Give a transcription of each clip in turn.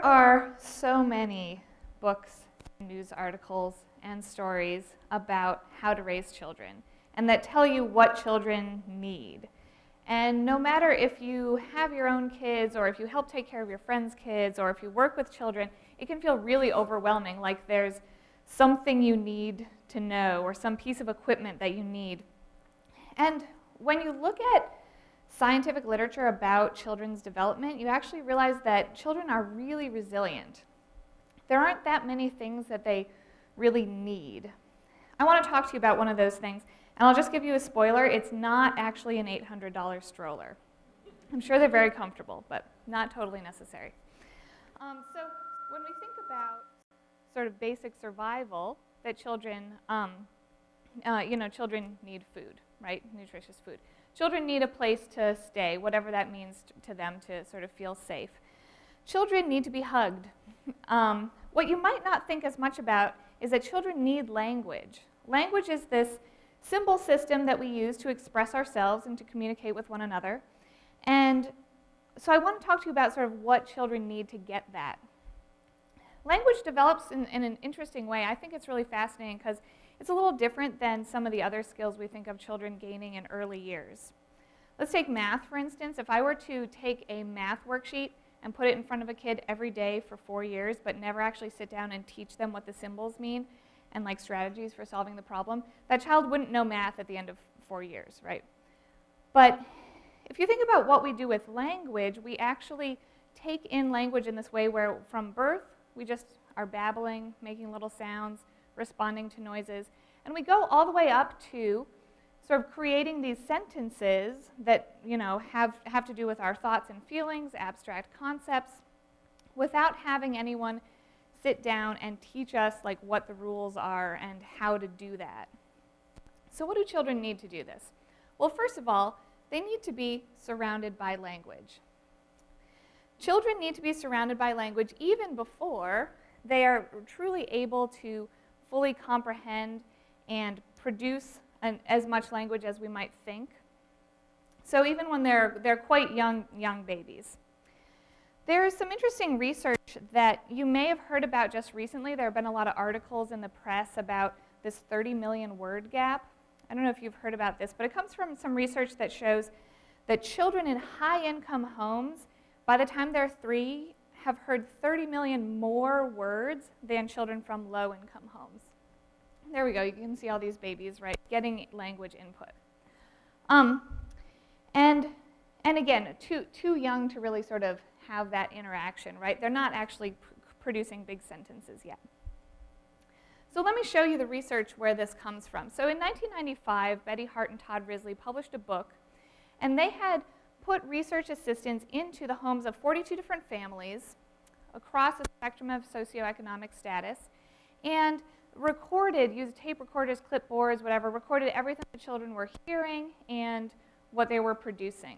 There are so many books, news articles, and stories about how to raise children, and that tell you what children need. And no matter if you have your own kids, or if you help take care of your friends' kids, or if you work with children, it can feel really overwhelming, like there's something you need to know, or some piece of equipment that you need. And when you look at scientific literature about children's development, you actually realize that children are really resilient. There aren't that many things that they really need. I want to talk to you about one of those things, and I'll just give you a spoiler. It's not actually an $800 stroller. I'm sure they're very comfortable, but not totally necessary. So when we think about sort of basic survival, that children, children need food, right? Nutritious food. Children need a place to stay, whatever that means to them to sort of feel safe. Children need to be hugged. What you might not think as much about is that children need language. Language is this symbol system that we use to express ourselves and to communicate with one another. And so I want to talk to you about sort of what children need to get that. Language develops in an interesting way. I think it's really fascinating because it's a little different than some of the other skills we think of children gaining in early years. Let's take math, for instance. If I were to take a math worksheet and put it in front of a kid every day for 4 years, but never actually sit down and teach them what the symbols mean and like strategies for solving the problem, that child wouldn't know math at the end of 4 years, right? But if you think about what we do with language, we actually take in language in this way where from birth, we just are babbling, making little sounds, responding to noises, and we go all the way up to sort of creating these sentences that have to do with our thoughts and feelings, abstract concepts, without having anyone sit down and teach us like what the rules are and how to do that. So what do children need to do this? Well, first of all, they need to be surrounded by language. Children need to be surrounded by language even before they are truly able to fully comprehend and produce as much language as we might think. So even when they're quite young babies. There is some interesting research that you may have heard about just recently. There have been a lot of articles in the press about this 30 million word gap. I don't know if you've heard about this, but it comes from some research that shows that children in high-income homes, by the time they're 3, have heard 30 million more words than children from low-income homes. There we go. You can see all these babies, right, getting language input. And again, too young to really sort of have that interaction, right? They're not actually producing big sentences yet. So let me show you the research where this comes from. So in 1995, Betty Hart and Todd Risley published a book, and they had put research assistants into the homes of 42 different families across a spectrum of socioeconomic status, and recorded, used tape recorders, clipboards, whatever, recorded everything the children were hearing and what they were producing.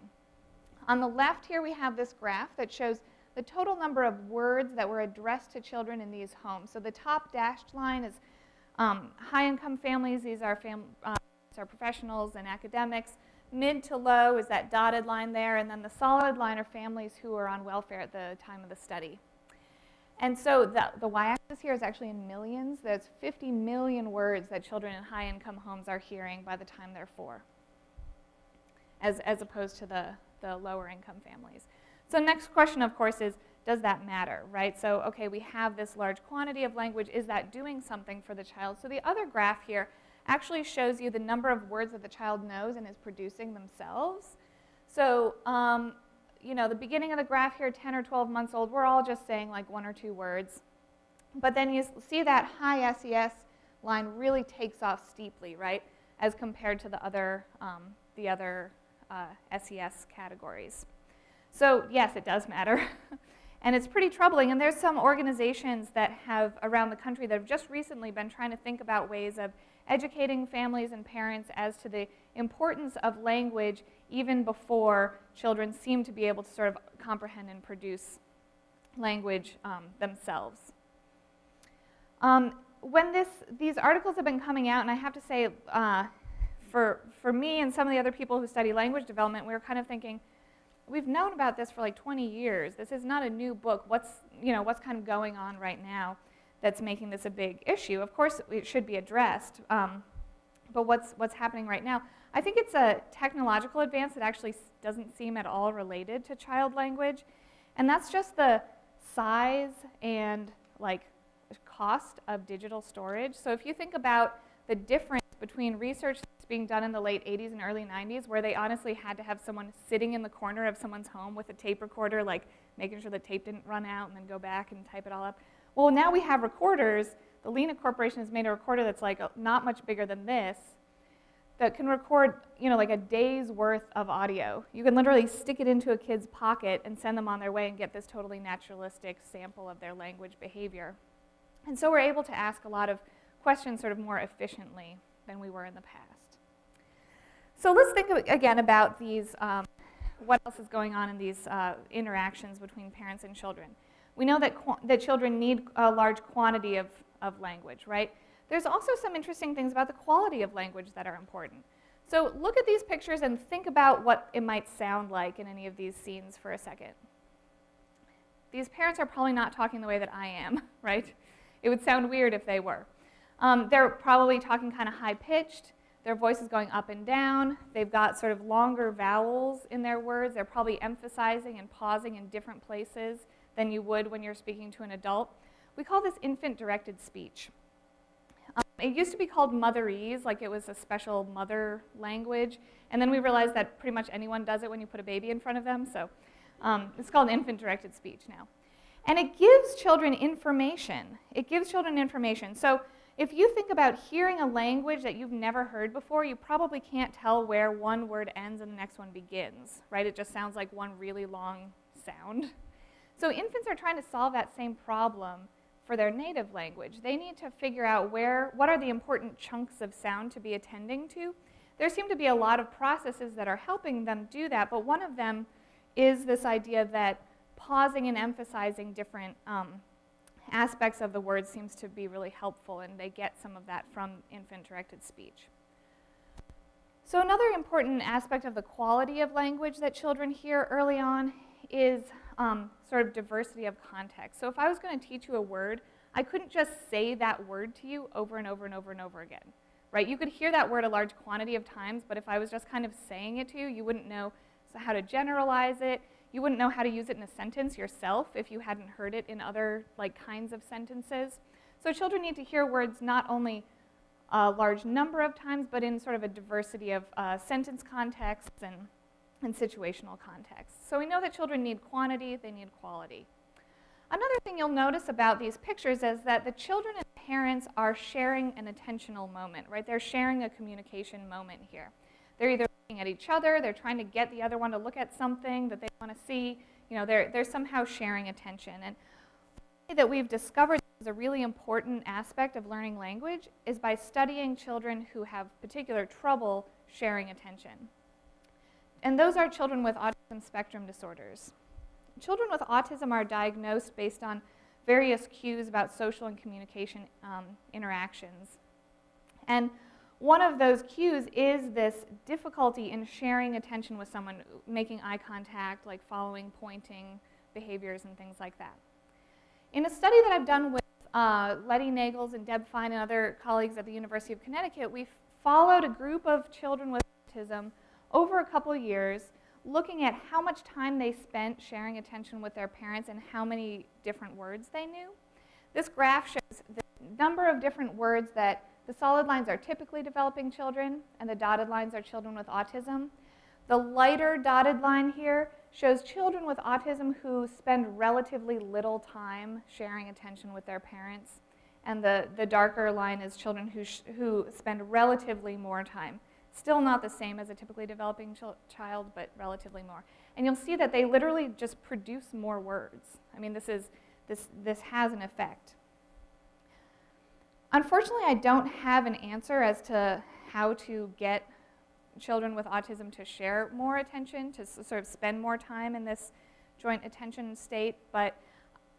On the left here we have this graph that shows the total number of words that were addressed to children in these homes. So the top dashed line is high-income families. These are professionals and academics. Mid to low is that dotted line there, and then the solid line are families who are on welfare at the time of the study. And so the y-axis here is actually in millions. There's 50 million words that children in high-income homes are hearing by the time they're 4, as opposed to the lower-income families. So next question, of course, is, does that matter, right? So, okay, we have this large quantity of language. Is that doing something for the child? So the other graph here actually shows you the number of words that the child knows and is producing themselves. So, the beginning of the graph here, 10 or 12 months old, we're all just saying like 1 or 2 words. But then you see that high SES line really takes off steeply, right, as compared to the other SES categories. So yes, it does matter. And it's pretty troubling. And there's some organizations that have around the country that have just recently been trying to think about ways of educating families and parents as to the importance of language even before children seem to be able to sort of comprehend and produce language themselves. When these articles have been coming out, and I have to say, for me and some of the other people who study language development, we were kind of thinking, we've known about this for like 20 years. This is not a new book. What's kind of going on right now that's making this a big issue? Of course, it should be addressed, but what's happening right now? I think it's a technological advance that actually doesn't seem at all related to child language, and that's just the size and like cost of digital storage. So if you think about the difference between research that's being done in the late 80s and early 90s, where they honestly had to have someone sitting in the corner of someone's home with a tape recorder, like making sure the tape didn't run out and then go back and type it all up. Well, now we have recorders. The Lena Corporation has made a recorder that's like not much bigger than this, that can record, like a day's worth of audio. You can literally stick it into a kid's pocket and send them on their way and get this totally naturalistic sample of their language behavior. And so we're able to ask a lot of questions sort of more efficiently than we were in the past. So let's think again about these, what else is going on in these interactions between parents and children. We know that children need a large quantity of language, right? There's also some interesting things about the quality of language that are important. So look at these pictures and think about what it might sound like in any of these scenes for a second. These parents are probably not talking the way that I am, right? It would sound weird if they were. They're probably talking kind of high-pitched. Their voice is going up and down. They've got sort of longer vowels in their words. They're probably emphasizing and pausing in different places than you would when you're speaking to an adult. We call this infant-directed speech. It used to be called motherese, like it was a special mother language, and then we realized that pretty much anyone does it when you put a baby in front of them, so it's called infant-directed speech now. And it gives children information. It gives children information. So if you think about hearing a language that you've never heard before, you probably can't tell where one word ends and the next one begins, right? It just sounds like one really long sound. So infants are trying to solve that same problem for their native language. They need to figure out what are the important chunks of sound to be attending to. There seem to be a lot of processes that are helping them do that, but one of them is this idea that pausing and emphasizing different aspects of the word seems to be really helpful, and they get some of that from infant-directed speech. So another important aspect of the quality of language that children hear early on is sort of diversity of context. So if I was going to teach you a word, I couldn't just say that word to you over and over and over and over again, right? You could hear that word a large quantity of times, but if I was just kind of saying it to you, you wouldn't know how to generalize it. You wouldn't know how to use it in a sentence yourself if you hadn't heard it in other kinds of sentences. So children need to hear words not only a large number of times, but in sort of a diversity of sentence contexts and situational contexts. So we know that children need quantity, they need quality. Another thing you'll notice about these pictures is that the children and parents are sharing an attentional moment, right? They're sharing a communication moment here. They're either looking at each other, they're trying to get the other one to look at something that they want to see. They're somehow sharing attention. And the way that we've discovered this is a really important aspect of learning language is by studying children who have particular trouble sharing attention. And those are children with autism spectrum disorders. Children with autism are diagnosed based on various cues about social and communication interactions. And one of those cues is this difficulty in sharing attention with someone, making eye contact, like following, pointing behaviors and things like that. In a study that I've done with Letty Nagels and Deb Fine and other colleagues at the University of Connecticut, we followed a group of children with autism over a couple years, looking at how much time they spent sharing attention with their parents and how many different words they knew. This graph shows the number of different words that the solid lines are typically developing children, and the dotted lines are children with autism. The lighter dotted line here shows children with autism who spend relatively little time sharing attention with their parents, and the darker line is children who spend relatively more time. Still not the same as a typically developing child, but relatively more. And you'll see that they literally just produce more words. I mean, this has an effect. Unfortunately, I don't have an answer as to how to get children with autism to share more attention, to sort of spend more time in this joint attention state, but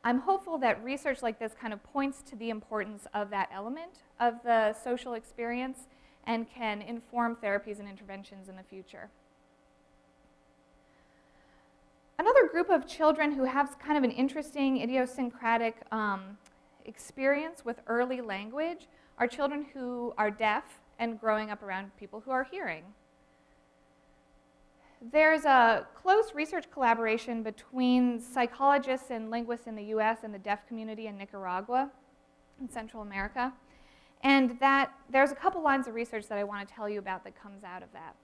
I'm hopeful that research like this kind of points to the importance of that element of the social experience and can inform therapies and interventions in the future. Another group of children who have kind of an interesting idiosyncratic experience with early language are children who are deaf and growing up around people who are hearing. There's a close research collaboration between psychologists and linguists in the US and the deaf community in Nicaragua in Central America. And there's a couple lines of research that I want to tell you about that comes out of that.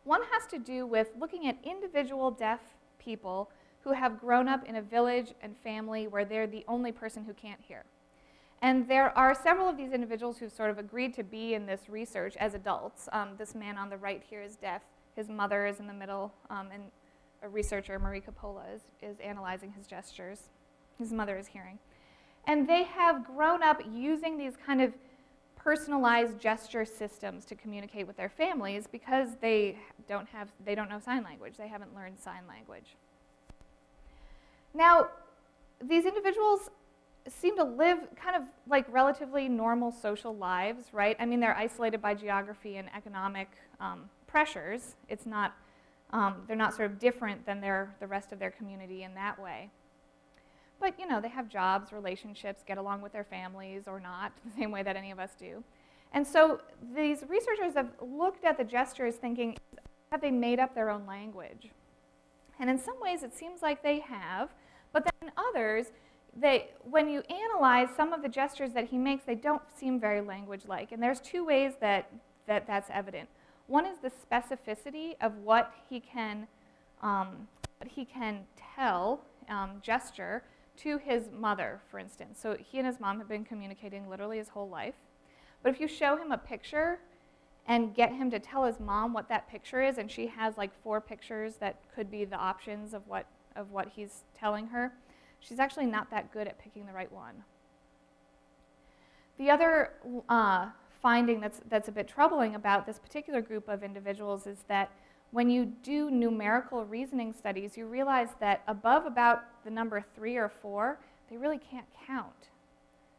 One has to do with looking at individual deaf people who have grown up in a village and family where they're the only person who can't hear. And there are several of these individuals who've sort of agreed to be in this research as adults. This man on the right here is deaf. His mother is in the middle, and a researcher, Marie Coppola, is analyzing his gestures. His mother is hearing. And they have grown up using these kind of personalized gesture systems to communicate with their families because they don't know sign language. They haven't learned sign language. Now, these individuals seem to live kind of like relatively normal social lives, right? I mean, they're isolated by geography and economic pressures. It's not, they're not sort of different than the rest of their community in that way. But, you know, they have jobs, relationships, get along with their families or not, the same way that any of us do. And so these researchers have looked at the gestures thinking, have they made up their own language? And in some ways it seems like they have, but then in others, when you analyze some of the gestures that he makes, they don't seem very language-like. And there's two ways that's evident. One is the specificity of what he can tell, gesture, to his mother, for instance. So he and his mom have been communicating literally his whole life. But if you show him a picture and get him to tell his mom what that picture is, and she has like 4 pictures that could be the options of what he's telling her, she's actually not that good at picking the right one. The other finding that's a bit troubling about this particular group of individuals is that when you do numerical reasoning studies, you realize that above about the number 3 or 4, they really can't count.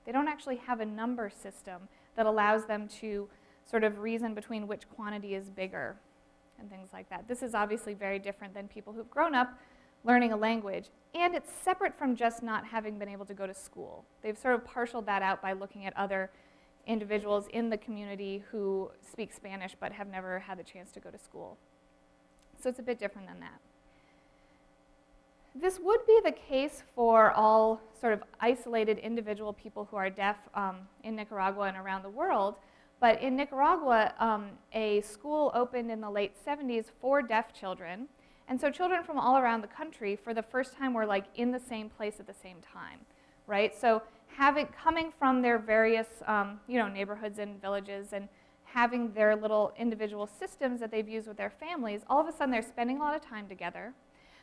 They don't actually have a number system that allows them to sort of reason between which quantity is bigger and things like that. This is obviously very different than people who've grown up learning a language, and it's separate from just not having been able to go to school. They've sort of partialed that out by looking at other individuals in the community who speak Spanish but have never had the chance to go to school. So it's a bit different than that. This would be the case for all sort of isolated individual people who are deaf in Nicaragua and around the world. But in Nicaragua, a school opened in the late 70s for deaf children. And so children from all around the country, for the first time, were like in the same place at the same time, right? So coming from their various neighborhoods and villages and having their little individual systems that they've used with their families, all of a sudden they're spending a lot of time together.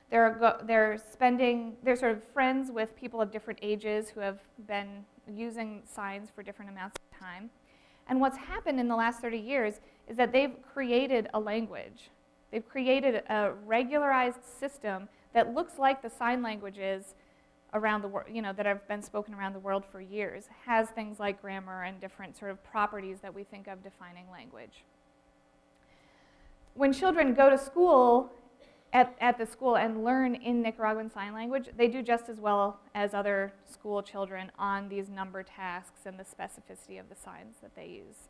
They're sort of friends with people of different ages who have been using signs for different amounts of time. And what's happened in the last 30 years is that they've created a language. They've created a regularized system that looks like the sign languages around the world, that have been spoken around the world for years, has things like grammar and different sort of properties that we think of defining language. When children go to school, at the school and learn in Nicaraguan Sign Language, they do just as well as other school children on these number tasks and the specificity of the signs that they use.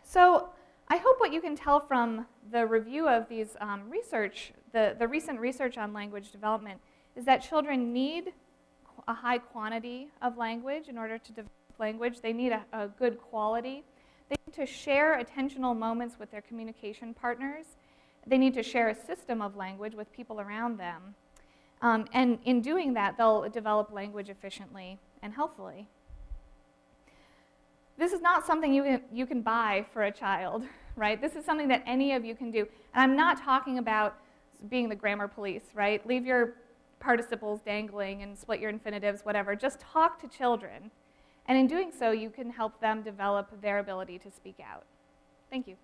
So I hope what you can tell from the review of these the recent research on language development, is that children need a high quantity of language in order to develop language. They need a good quality. They need to share attentional moments with their communication partners. They need to share a system of language with people around them. And in doing that, they'll develop language efficiently and healthfully. This is not something you can buy for a child, right? This is something that any of you can do. And I'm not talking about being the grammar police, right? Leave your participles dangling and split your infinitives, whatever. Just talk to children. And in doing so, you can help them develop their ability to speak out. Thank you.